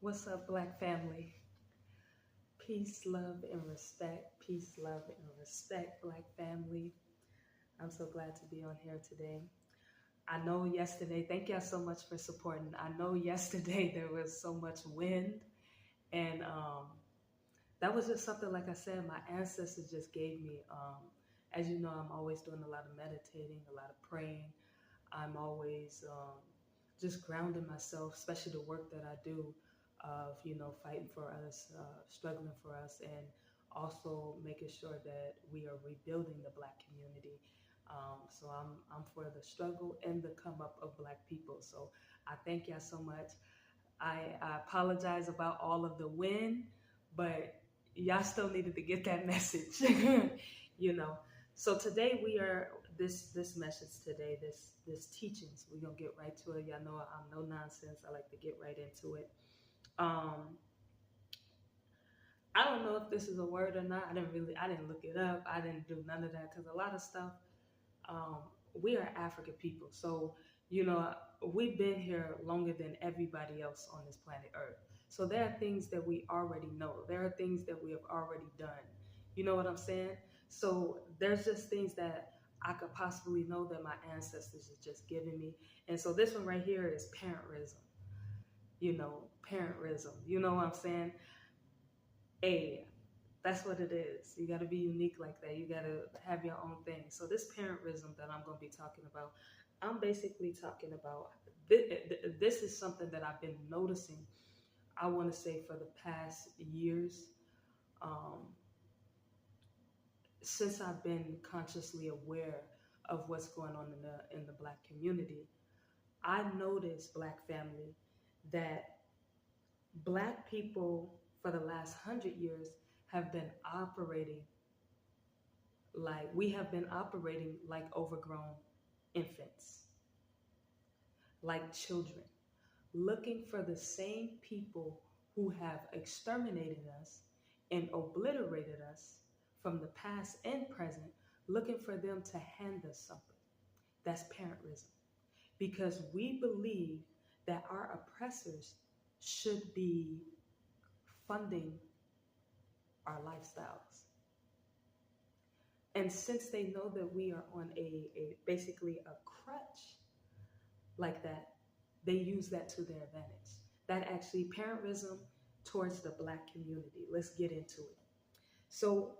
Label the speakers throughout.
Speaker 1: What's up, Black family? Peace, love, and respect. Peace, love, and respect, Black family. I'm so glad to be on here today. I know yesterday, thank y'all so much for supporting. I know yesterday there was so much wind, and that was just something, like I said, my ancestors just gave me. As you know, I'm always doing a lot of meditating, a lot of praying. I'm always just grounding myself, especially the work that I do of, fighting for us, struggling for us, and also making sure that we are rebuilding the Black community. So I'm for the struggle and the come up of Black people. So I thank y'all so much. I apologize about all of the win, but y'all still needed to get that message, you know. So today we are this message today, this teachings. We're gonna get right to it. Y'all know I'm no nonsense. I like to get right into it. Um, I don't know if this is a word or not. I didn't look it up. I didn't do none of that because a lot of stuff. Um, we are African people, so you know we've been here longer than everybody else on this planet Earth. So there are things that we already know. There are things that we have already done. You know what I'm saying? So there's just things that I could possibly know that my ancestors have just given me. And so this one right here is parentism. Parentism. You know what I'm saying? Hey, that's what it is. You got to be unique like that. You got to have your own thing. So this parentism that I'm going to be talking about, I'm basically talking about this is something that I've been noticing. I want to say for the past years, um, since I've been consciously aware of what's going on in the Black community. I noticed, Black family, that Black people for the last 100 years have been operating like overgrown infants, like children, looking for the same people who have exterminated us and obliterated us from the past and present, looking for them to hand us something. That's parentism. Because we believe that our oppressors should be funding our lifestyles. And since they know that we are on basically a crutch like that, they use that to their advantage. That actually parentism towards the Black community. Let's get into it. So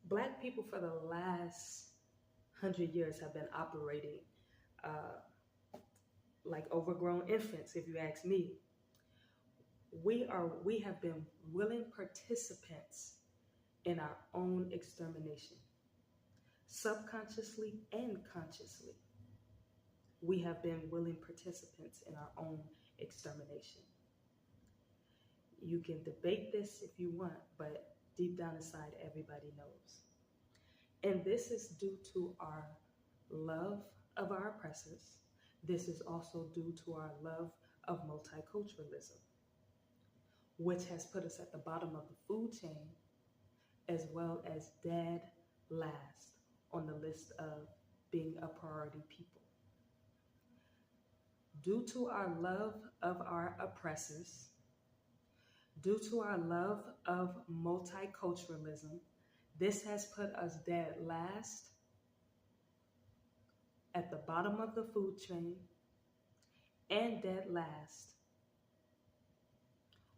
Speaker 1: Black people for the last 100 years have been operating like overgrown infants, if you ask me. We have been willing participants in our own extermination, subconsciously and consciously. We have been willing participants in our own extermination. You can debate this if you want, but deep down inside, everybody knows. And this is due to our love of our oppressors. This is also due to our love of multiculturalism, which has put us at the bottom of the food chain, as well as dead last on the list of being a priority people. Due to our love of our oppressors, due to our love of multiculturalism, this has put us dead last at the bottom of the food chain and dead last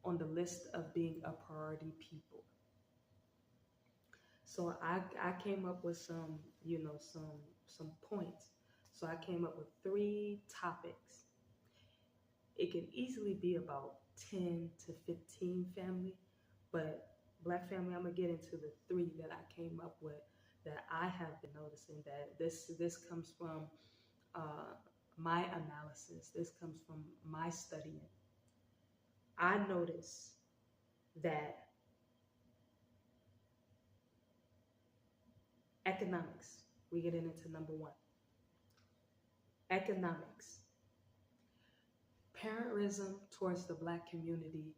Speaker 1: on the list of being a priority people. So I came up with some points. So I came up with 3 topics. It can easily be about 10 to 15 family, but Black family, I'm gonna get into the 3 that I came up with that I have been noticing that this comes from my analysis. This comes from my studying. I notice that economics, we get into number 1. Economics. Parentism towards the Black community,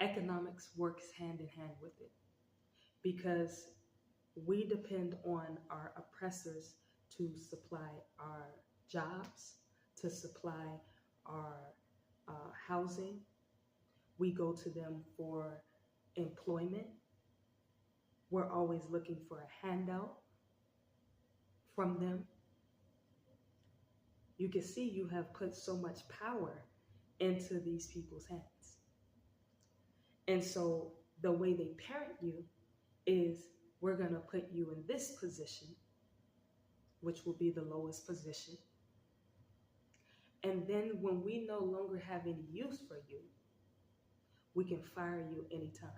Speaker 1: economics works hand in hand with it because we depend on our oppressors to supply our jobs, to supply our housing, We go to them for employment. We're always looking for a handout from them. You can see you have put so much power into these people's hands. And so the way they parent you is, we're going to put you in this position, which will be the lowest position. And then when we no longer have any use for you, we can fire you anytime.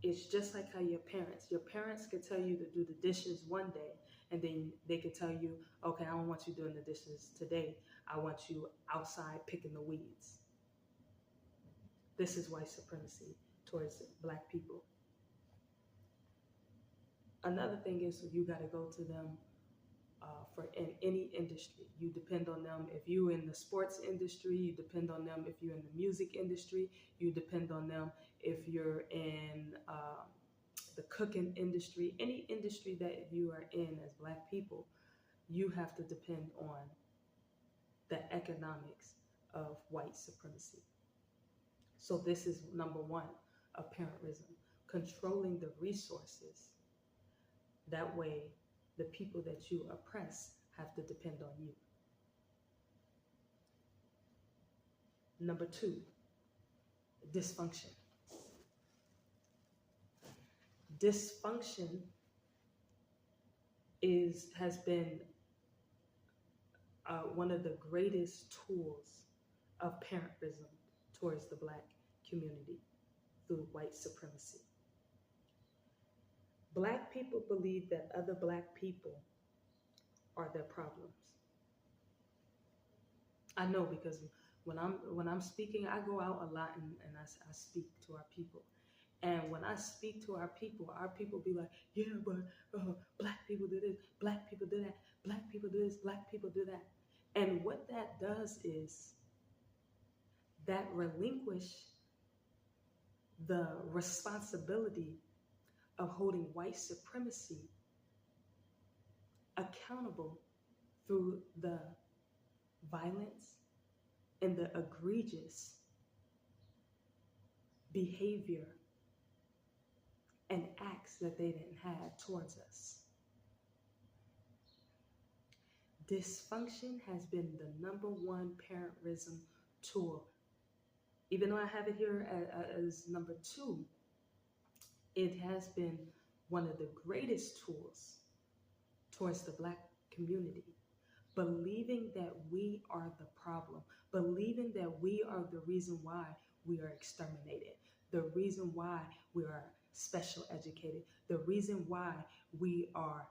Speaker 1: It's just like how your parents could tell you to do the dishes one day, and then they could tell you, okay, I don't want you doing the dishes today. I want you outside picking the weeds. This is white supremacy towards Black people. Another thing is, you got to go to them for in any industry. You depend on them. If you're in the sports industry, you depend on them. If you're in the music industry, you depend on them. If you're in the cooking industry, any industry that you are in as Black people, you have to depend on the economics of white supremacy. So this is number one of parentism, controlling the resources. That way, the people that you oppress have to depend on you. Number two, dysfunction. Dysfunction has been one of the greatest tools of parentism towards the Black community through white supremacy. Black people believe that other Black people are their problems. I know, because when I'm speaking, I go out a lot and I speak to our people. And when I speak to our people be like, yeah, but Black people do this, Black people do that, Black people do this, Black people do that. And what that does is that relinquish the responsibility of holding white supremacy accountable through the violence and the egregious behavior and acts that they didn't have towards us. Dysfunction has been the number one parentism tool. Even though I have it here as number two, it has been one of the greatest tools towards the Black community. Believing that we are the problem, believing that we are the reason why we are exterminated, the reason why we are special educated, the reason why we are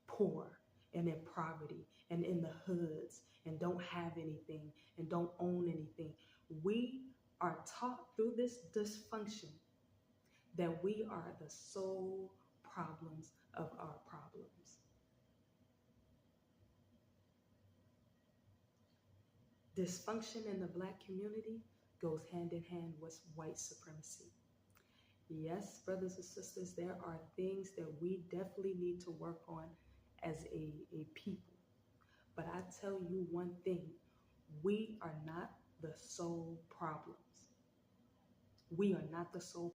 Speaker 1: poor and in poverty and in the hoods and don't have anything and don't own anything. We are taught through this dysfunction that we are the sole problems of our problems. Dysfunction in the Black community goes hand in hand with white supremacy. Yes, brothers and sisters, there are things that we definitely need to work on as a people. But I tell you one thing, we are not the sole problems. We are not the sole